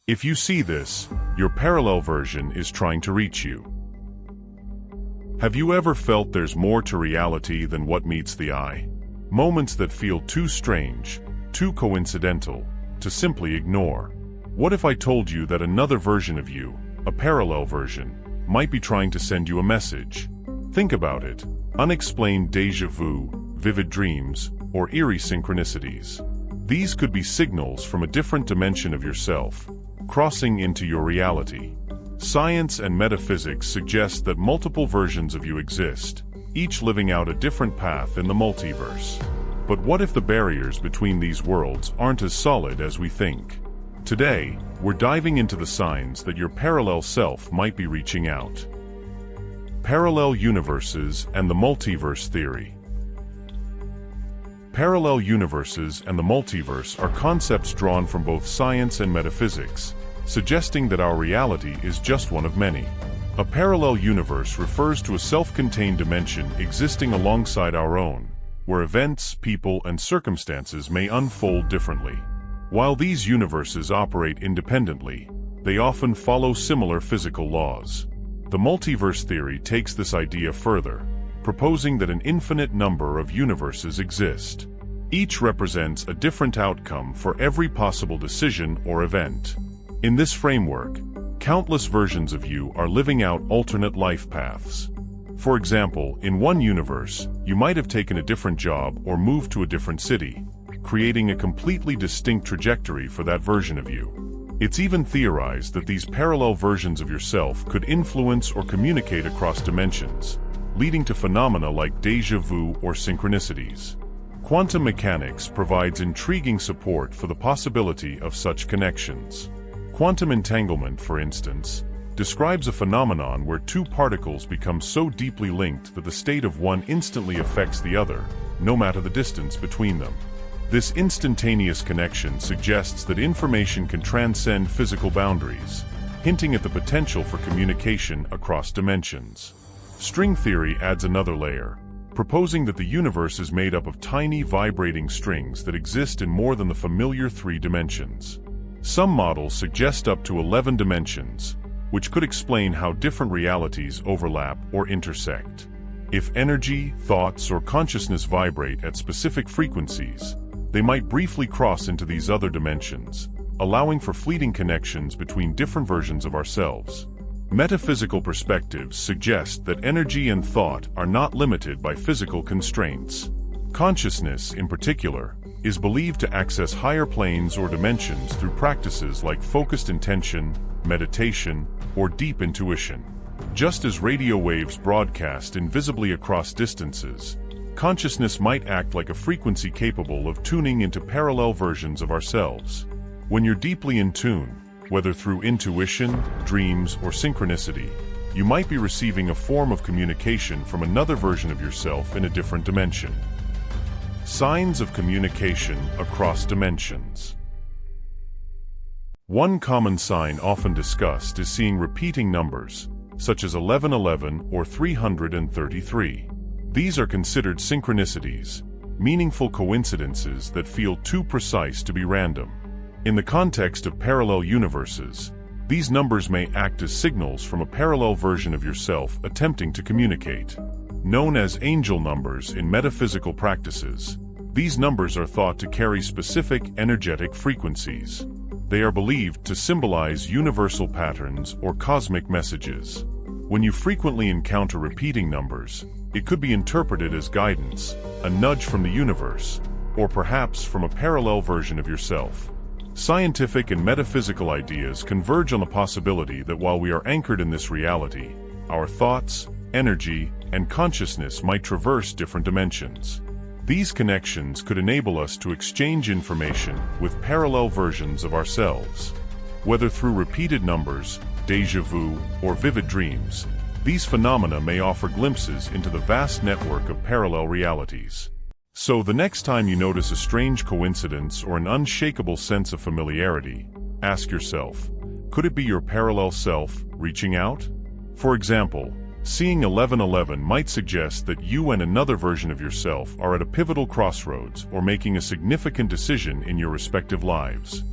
If you see this, your parallel version is trying to reach you. Have you ever felt there's more to reality than what meets the eye? Moments that feel too strange, too coincidental, to simply ignore. What if I told you that another version of you, a parallel version, might be trying to send you a message? Think about it. Unexplained déjà vu, vivid dreams, or eerie synchronicities. These could be signals from a different dimension of yourself, crossing into your reality. Science and metaphysics suggest that multiple versions of you exist, each living out a different path in the multiverse. But what if the barriers between these worlds aren't as solid as we think? Today, we're diving into the signs that your parallel self might be reaching out. Parallel universes and the multiverse theory. Parallel universes and the multiverse are concepts drawn from both science and metaphysics, suggesting that our reality is just one of many. A parallel universe refers to a self-contained dimension existing alongside our own, where events, people, and circumstances may unfold differently. While these universes operate independently, they often follow similar physical laws. The multiverse theory takes this idea further, proposing that an infinite number of universes exist. Each represents a different outcome for every possible decision or event. In this framework, countless versions of you are living out alternate life paths. For example, in one universe, you might have taken a different job or moved to a different city, creating a completely distinct trajectory for that version of you. It's even theorized that these parallel versions of yourself could influence or communicate across dimensions, leading to phenomena like déjà vu or synchronicities. Quantum mechanics provides intriguing support for the possibility of such connections. Quantum entanglement, for instance, describes a phenomenon where two particles become so deeply linked that the state of one instantly affects the other, no matter the distance between them. This instantaneous connection suggests that information can transcend physical boundaries, hinting at the potential for communication across dimensions. String theory adds another layer, proposing that the universe is made up of tiny vibrating strings that exist in more than the familiar 3 dimensions. Some models suggest up to 11 dimensions, which could explain how different realities overlap or intersect. If energy, thoughts, or consciousness vibrate at specific frequencies, they might briefly cross into these other dimensions, allowing for fleeting connections between different versions of ourselves. Metaphysical perspectives suggest that energy and thought are not limited by physical constraints. Consciousness, in particular, is believed to access higher planes or dimensions through practices like focused intention, meditation, or deep intuition. Just as radio waves broadcast invisibly across distances, consciousness might act like a frequency capable of tuning into parallel versions of ourselves. When you're deeply in tune, whether through intuition, dreams, or synchronicity, you might be receiving a form of communication from another version of yourself in a different dimension. Signs of communication across dimensions. One common sign often discussed is seeing repeating numbers, such as 1111 or 333. These are considered synchronicities, meaningful coincidences that feel too precise to be random. In the context of parallel universes, these numbers may act as signals from a parallel version of yourself attempting to communicate. Known as angel numbers in metaphysical practices, these numbers are thought to carry specific energetic frequencies. They are believed to symbolize universal patterns or cosmic messages. When you frequently encounter repeating numbers, it could be interpreted as guidance, a nudge from the universe, or perhaps from a parallel version of yourself. Scientific and metaphysical ideas converge on the possibility that while we are anchored in this reality, our thoughts, energy, and consciousness might traverse different dimensions. These connections could enable us to exchange information with parallel versions of ourselves. Whether through repeated numbers, déjà vu, or vivid dreams, these phenomena may offer glimpses into the vast network of parallel realities. So the next time you notice a strange coincidence or an unshakable sense of familiarity, ask yourself, could it be your parallel self reaching out? For example, seeing 1111 might suggest that you and another version of yourself are at a pivotal crossroads or making a significant decision in your respective lives.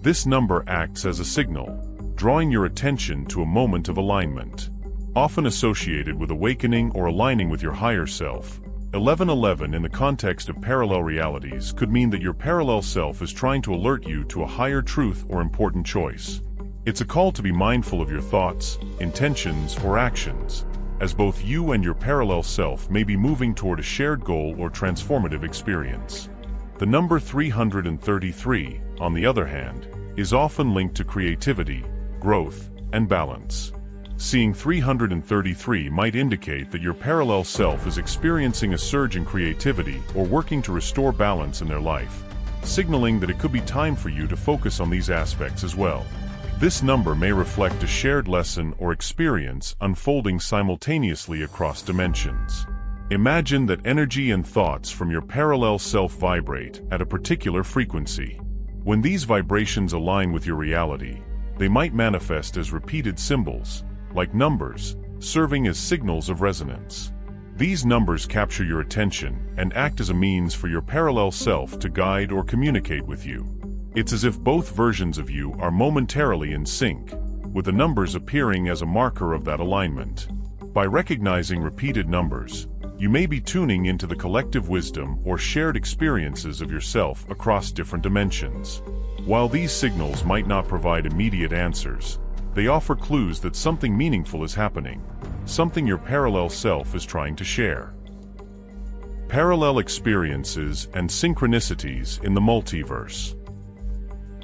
This number acts as a signal, drawing your attention to a moment of alignment. Often associated with awakening or aligning with your higher self, 1111 in the context of parallel realities could mean that your parallel self is trying to alert you to a higher truth or important choice. It's a call to be mindful of your thoughts, intentions, or actions, as both you and your parallel self may be moving toward a shared goal or transformative experience. The number 333, on the other hand, is often linked to creativity, growth, and balance. Seeing 333 might indicate that your parallel self is experiencing a surge in creativity or working to restore balance in their life, signaling that it could be time for you to focus on these aspects as well. This number may reflect a shared lesson or experience unfolding simultaneously across dimensions. Imagine that energy and thoughts from your parallel self vibrate at a particular frequency. When these vibrations align with your reality, they might manifest as repeated symbols, like numbers, serving as signals of resonance. These numbers capture your attention and act as a means for your parallel self to guide or communicate with you. It's as if both versions of you are momentarily in sync, with the numbers appearing as a marker of that alignment. By recognizing repeated numbers, you may be tuning into the collective wisdom or shared experiences of yourself across different dimensions. While these signals might not provide immediate answers, they offer clues that something meaningful is happening, something your parallel self is trying to share. Parallel experiences and synchronicities in the multiverse.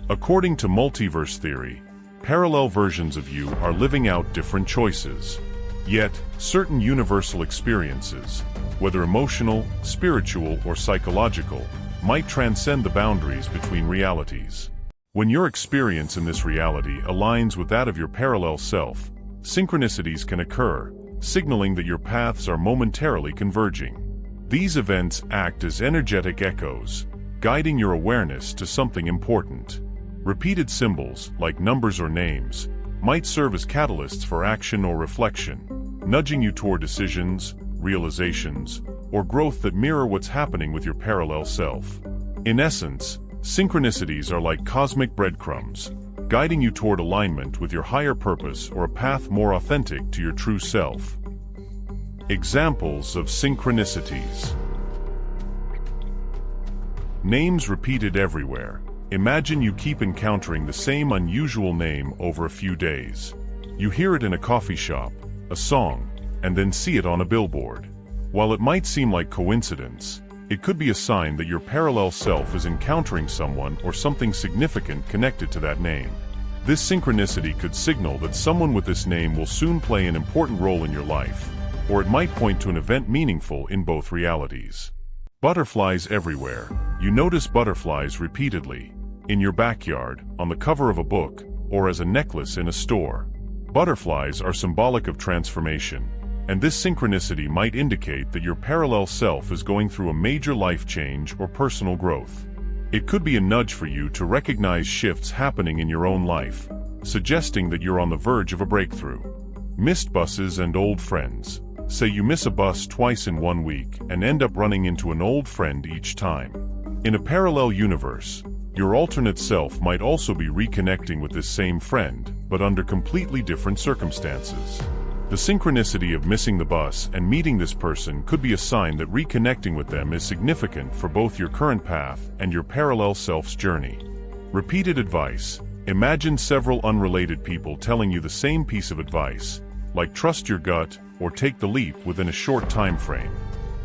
According to multiverse theory, parallel versions of you are living out different choices. Yet, certain universal experiences, whether emotional, spiritual, or psychological, might transcend the boundaries between realities. When your experience in this reality aligns with that of your parallel self, synchronicities can occur, signaling that your paths are momentarily converging. These events act as energetic echoes, guiding your awareness to something important. Repeated symbols, like numbers or names, might serve as catalysts for action or reflection, nudging you toward decisions, realizations, or growth that mirror what's happening with your parallel self. In essence, synchronicities are like cosmic breadcrumbs, guiding you toward alignment with your higher purpose or a path more authentic to your true self. Examples of synchronicities. Names repeated everywhere. Imagine you keep encountering the same unusual name over a few days. You hear it in a coffee shop, a song, and then see it on a billboard. While it might seem like coincidence, it could be a sign that your parallel self is encountering someone or something significant connected to that name. This synchronicity could signal that someone with this name will soon play an important role in your life, or it might point to an event meaningful in both realities. Butterflies everywhere. You notice butterflies repeatedly, in your backyard, on the cover of a book, or as a necklace in a store. Butterflies are symbolic of transformation, and this synchronicity might indicate that your parallel self is going through a major life change or personal growth. It could be a nudge for you to recognize shifts happening in your own life, suggesting that you're on the verge of a breakthrough. Missed buses and old friends. Say you miss a bus twice in 1 week and end up running into an old friend each time. In a parallel universe, your alternate self might also be reconnecting with this same friend, but under completely different circumstances. The synchronicity of missing the bus and meeting this person could be a sign that reconnecting with them is significant for both your current path and your parallel self's journey. Repeated advice. Imagine several unrelated people telling you the same piece of advice, like trust your gut or take the leap within a short time frame.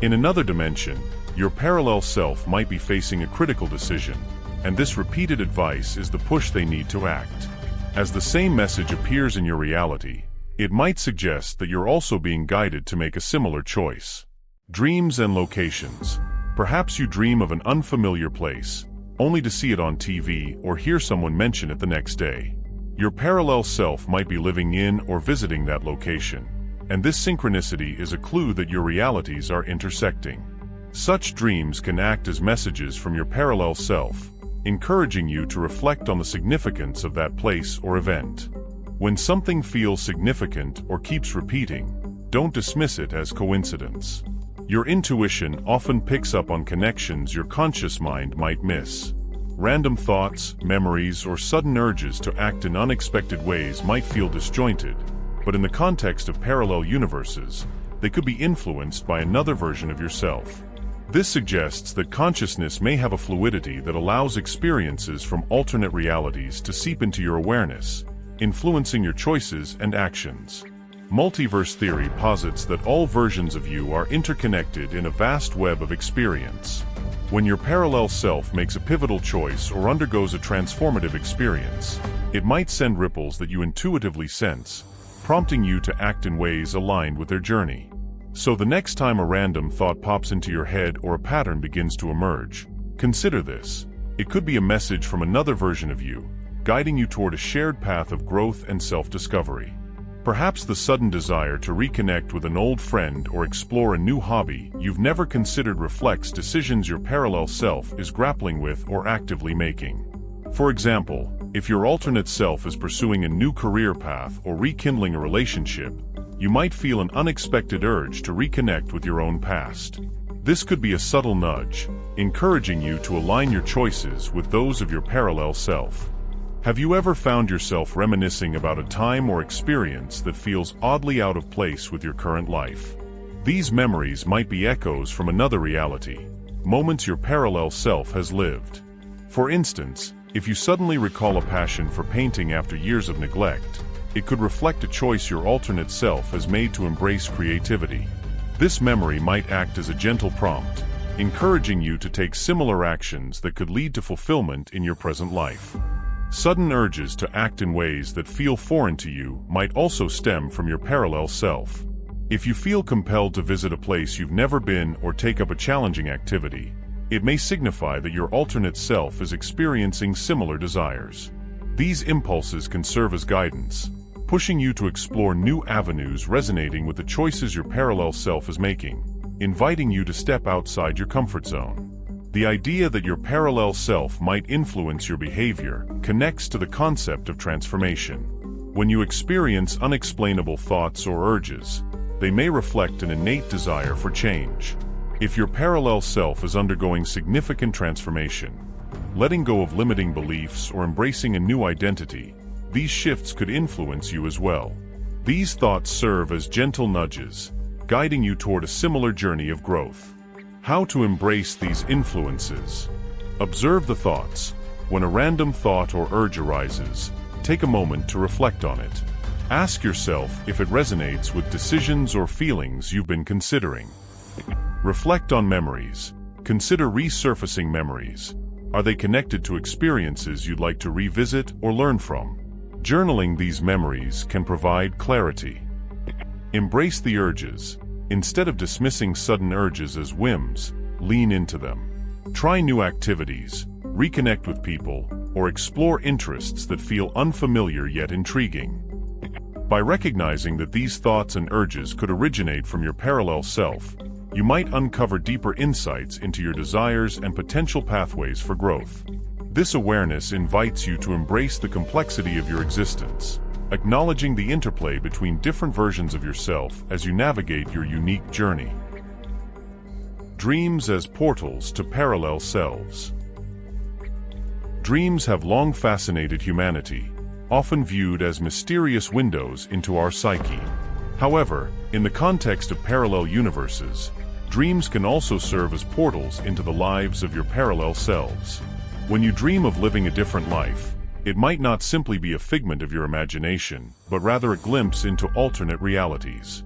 In another dimension, your parallel self might be facing a critical decision, and this repeated advice is the push they need to act. As the same message appears in your reality, it might suggest that you're also being guided to make a similar choice. Dreams and locations. Perhaps you dream of an unfamiliar place, only to see it on TV or hear someone mention it the next day. Your parallel self might be living in or visiting that location, and this synchronicity is a clue that your realities are intersecting. Such dreams can act as messages from your parallel self, encouraging you to reflect on the significance of that place or event. When something feels significant or keeps repeating, don't dismiss it as coincidence. Your intuition often picks up on connections your conscious mind might miss. Random thoughts, memories, or sudden urges to act in unexpected ways might feel disjointed, but in the context of parallel universes, they could be influenced by another version of yourself. This suggests that consciousness may have a fluidity that allows experiences from alternate realities to seep into your awareness, influencing your choices and actions. Multiverse theory posits that all versions of you are interconnected in a vast web of experience. When your parallel self makes a pivotal choice or undergoes a transformative experience, it might send ripples that you intuitively sense, prompting you to act in ways aligned with their journey. So the next time a random thought pops into your head or a pattern begins to emerge, consider this. It could be a message from another version of you, guiding you toward a shared path of growth and self-discovery. Perhaps the sudden desire to reconnect with an old friend or explore a new hobby you've never considered reflects decisions your parallel self is grappling with or actively making. For example, if your alternate self is pursuing a new career path or rekindling a relationship, you might feel an unexpected urge to reconnect with your own past. This could be a subtle nudge, encouraging you to align your choices with those of your parallel self. Have you ever found yourself reminiscing about a time or experience that feels oddly out of place with your current life? These memories might be echoes from another reality, moments your parallel self has lived. For instance, if you suddenly recall a passion for painting after years of neglect, it could reflect a choice your alternate self has made to embrace creativity. This memory might act as a gentle prompt, encouraging you to take similar actions that could lead to fulfillment in your present life. Sudden urges to act in ways that feel foreign to you might also stem from your parallel self. If you feel compelled to visit a place you've never been or take up a challenging activity, it may signify that your alternate self is experiencing similar desires. These impulses can serve as guidance, pushing you to explore new avenues resonating with the choices your parallel self is making, inviting you to step outside your comfort zone. The idea that your parallel self might influence your behavior connects to the concept of transformation. When you experience unexplainable thoughts or urges, they may reflect an innate desire for change. If your parallel self is undergoing significant transformation, letting go of limiting beliefs or embracing a new identity, these shifts could influence you as well. These thoughts serve as gentle nudges, guiding you toward a similar journey of growth. How to embrace these influences? Observe the thoughts. When a random thought or urge arises, take a moment to reflect on it. Ask yourself if it resonates with decisions or feelings you've been considering. Reflect on memories. Consider resurfacing memories. Are they connected to experiences you'd like to revisit or learn from? Journaling these memories can provide clarity. Embrace the urges. Instead of dismissing sudden urges as whims, lean into them. Try new activities, reconnect with people, or explore interests that feel unfamiliar yet intriguing. By recognizing that these thoughts and urges could originate from your parallel self, you might uncover deeper insights into your desires and potential pathways for growth. This awareness invites you to embrace the complexity of your existence, acknowledging the interplay between different versions of yourself as you navigate your unique journey. Dreams as portals to parallel selves. Dreams have long fascinated humanity, often viewed as mysterious windows into our psyche. However, in the context of parallel universes, dreams can also serve as portals into the lives of your parallel selves. When you dream of living a different life, it might not simply be a figment of your imagination, but rather a glimpse into alternate realities.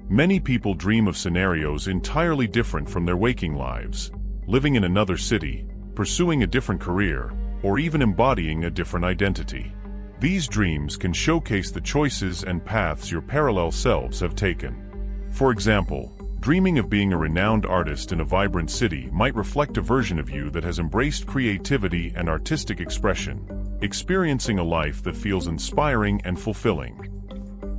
Many people dream of scenarios entirely different from their waking lives, living in another city, pursuing a different career, or even embodying a different identity. These dreams can showcase the choices and paths your parallel selves have taken. For example, dreaming of being a renowned artist in a vibrant city might reflect a version of you that has embraced creativity and artistic expression, experiencing a life that feels inspiring and fulfilling.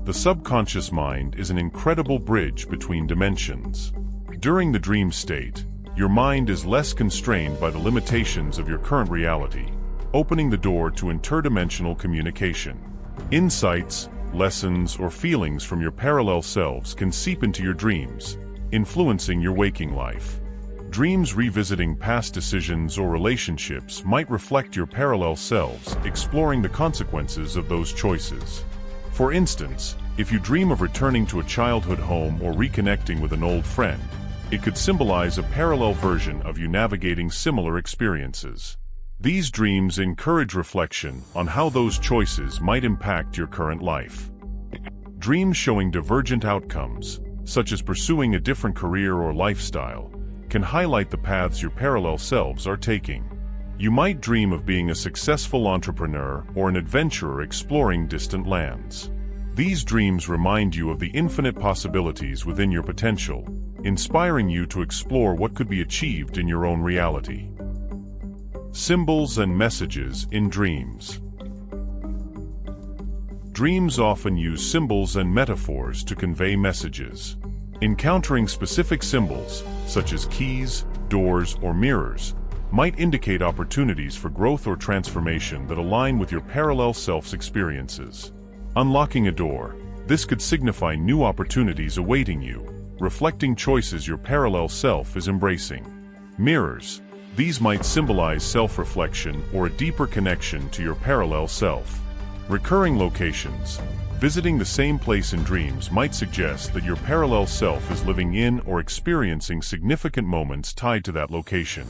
The subconscious mind is an incredible bridge between dimensions. During the dream state, your mind is less constrained by the limitations of your current reality, opening the door to interdimensional communication. Insights, lessons, or feelings from your parallel selves can seep into your dreams, influencing your waking life. Dreams revisiting past decisions or relationships might reflect your parallel selves, exploring the consequences of those choices. For instance, if you dream of returning to a childhood home or reconnecting with an old friend, it could symbolize a parallel version of you navigating similar experiences. These dreams encourage reflection on how those choices might impact your current life. Dreams showing divergent outcomes, such as pursuing a different career or lifestyle, can highlight the paths your parallel selves are taking. You might dream of being a successful entrepreneur or an adventurer exploring distant lands. These dreams remind you of the infinite possibilities within your potential, inspiring you to explore what could be achieved in your own reality. Symbols and messages in dreams. Dreams often use symbols and metaphors to convey messages. Encountering specific symbols, such as keys, doors, or mirrors, might indicate opportunities for growth or transformation that align with your parallel self's experiences. Unlocking a door, this could signify new opportunities awaiting you, reflecting choices your parallel self is embracing. Mirrors, these might symbolize self-reflection or a deeper connection to your parallel self. Recurring locations, visiting the same place in dreams might suggest that your parallel self is living in or experiencing significant moments tied to that location.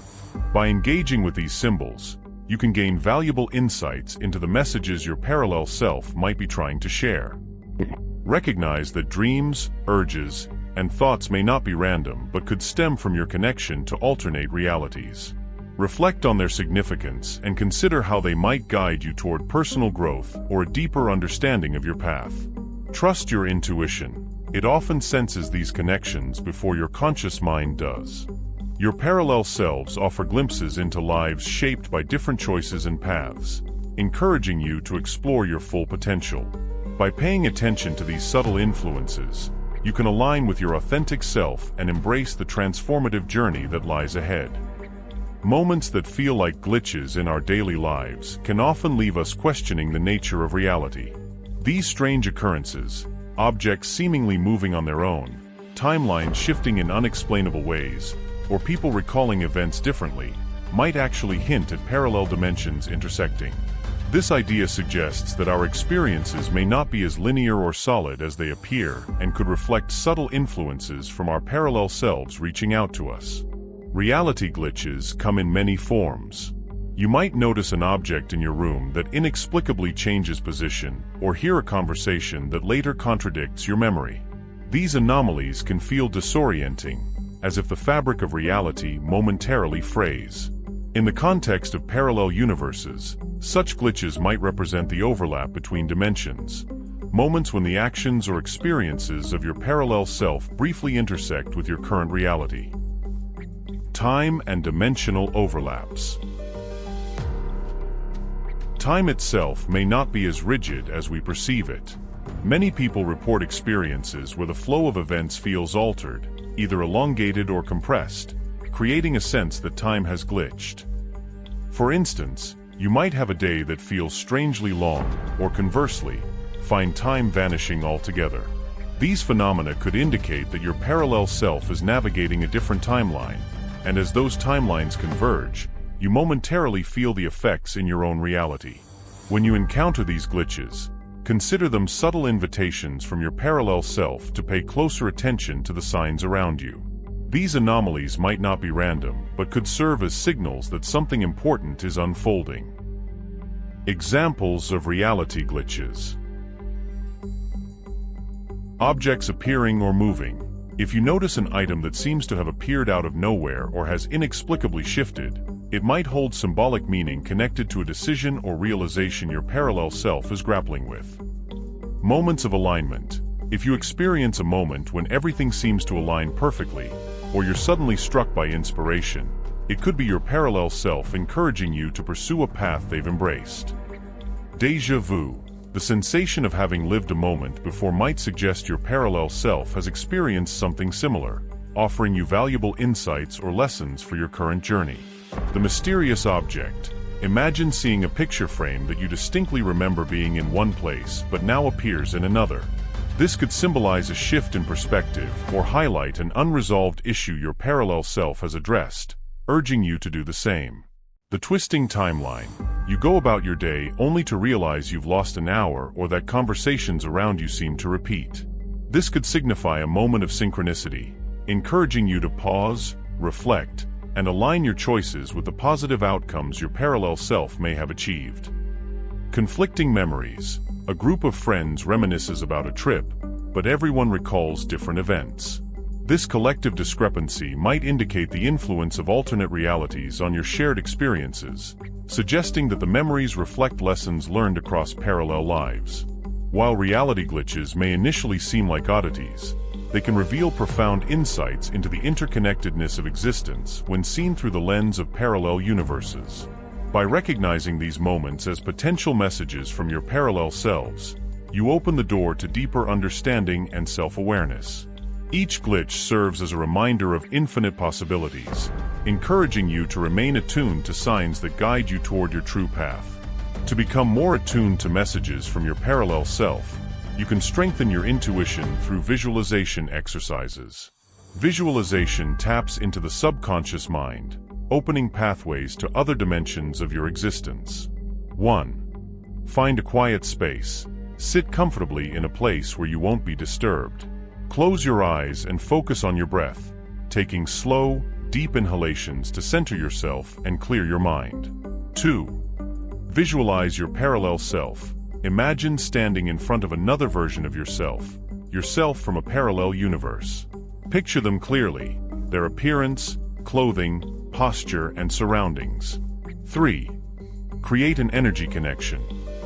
By engaging with these symbols, you can gain valuable insights into the messages your parallel self might be trying to share. Recognize that dreams, urges, and thoughts may not be random but could stem from your connection to alternate realities. Reflect on their significance and consider how they might guide you toward personal growth or a deeper understanding of your path. Trust your intuition. It often senses these connections before your conscious mind does. Your parallel selves offer glimpses into lives shaped by different choices and paths, encouraging you to explore your full potential. By paying attention to these subtle influences, you can align with your authentic self and embrace the transformative journey that lies ahead. Moments that feel like glitches in our daily lives can often leave us questioning the nature of reality. These strange occurrences, objects seemingly moving on their own, timelines shifting in unexplainable ways, or people recalling events differently, might actually hint at parallel dimensions intersecting. This idea suggests that our experiences may not be as linear or solid as they appear and could reflect subtle influences from our parallel selves reaching out to us. Reality glitches come in many forms. You might notice an object in your room that inexplicably changes position, or hear a conversation that later contradicts your memory. These anomalies can feel disorienting, as if the fabric of reality momentarily frays. In the context of parallel universes, such glitches might represent the overlap between dimensions, moments when the actions or experiences of your parallel self briefly intersect with your current reality. Time and dimensional overlaps. Time itself may not be as rigid as we perceive it. Many people report experiences where the flow of events feels altered, either elongated or compressed, creating a sense that time has glitched. For instance, you might have a day that feels strangely long, or conversely, find time vanishing altogether. These phenomena could indicate that your parallel self is navigating a different timeline, and as those timelines converge, you momentarily feel the effects in your own reality. When you encounter these glitches, consider them subtle invitations from your parallel self to pay closer attention to the signs around you. These anomalies might not be random, but could serve as signals that something important is unfolding. Examples of reality glitches. Objects appearing or moving. If you notice an item that seems to have appeared out of nowhere or has inexplicably shifted, it might hold symbolic meaning connected to a decision or realization your parallel self is grappling with. Moments of alignment. If you experience a moment when everything seems to align perfectly, or you're suddenly struck by inspiration, it could be your parallel self encouraging you to pursue a path they've embraced. Déjà vu. The sensation of having lived a moment before might suggest your parallel self has experienced something similar, offering you valuable insights or lessons for your current journey. The mysterious object. Imagine seeing a picture frame that you distinctly remember being in one place but now appears in another. This could symbolize a shift in perspective or highlight an unresolved issue your parallel self has addressed, urging you to do the same. The twisting timeline. You go about your day only to realize you've lost an hour or that conversations around you seem to repeat. This could signify a moment of synchronicity, encouraging you to pause, reflect, and align your choices with the positive outcomes your parallel self may have achieved. Conflicting memories. A group of friends reminisces about a trip, but everyone recalls different events. This collective discrepancy might indicate the influence of alternate realities on your shared experiences, suggesting that the memories reflect lessons learned across parallel lives. While reality glitches may initially seem like oddities, they can reveal profound insights into the interconnectedness of existence when seen through the lens of parallel universes. By recognizing these moments as potential messages from your parallel selves, you open the door to deeper understanding and self-awareness. Each glitch serves as a reminder of infinite possibilities, encouraging you to remain attuned to signs that guide you toward your true path. To become more attuned to messages from your parallel self, you can strengthen your intuition through visualization exercises. Visualization taps into the subconscious mind, opening pathways to other dimensions of your existence. 1. Find a quiet space. Sit comfortably in a place where you won't be disturbed. Close your eyes and focus on your breath, taking slow, deep inhalations to center yourself and clear your mind. 2. Visualize your parallel self. Imagine standing in front of another version of yourself from a parallel universe. Picture them clearly, their appearance, clothing, posture, and surroundings. 3. Create an energy connection.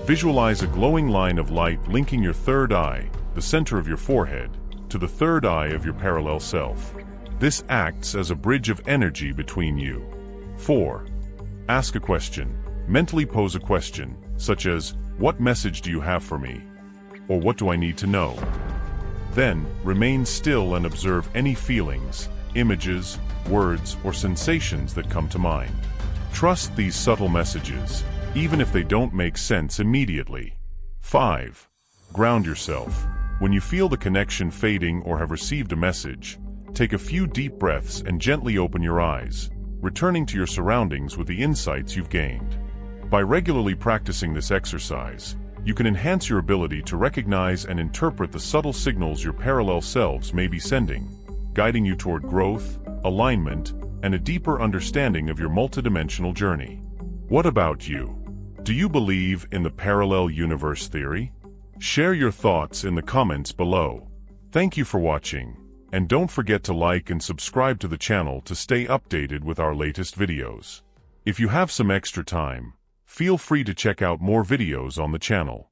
Visualize a glowing line of light linking your third eye, the center of your forehead, to the third eye of your parallel self. This acts as a bridge of energy between you. 4. Ask a question. Mentally pose a question, such as, "What message do you have for me?" Or "What do I need to know?" Then, remain still and observe any feelings, images, words, or sensations that come to mind. Trust these subtle messages, even if they don't make sense immediately. 5. Ground yourself. When you feel the connection fading or have received a message, take a few deep breaths and gently open your eyes, returning to your surroundings with the insights you've gained. By regularly practicing this exercise, you can enhance your ability to recognize and interpret the subtle signals your parallel selves may be sending, guiding you toward growth, alignment, and a deeper understanding of your multidimensional journey. What about you? Do you believe in the parallel universe theory? Share your thoughts in the comments below. Thank you for watching, and don't forget to like and subscribe to the channel to stay updated with our latest videos. If you have some extra time, feel free to check out more videos on the channel.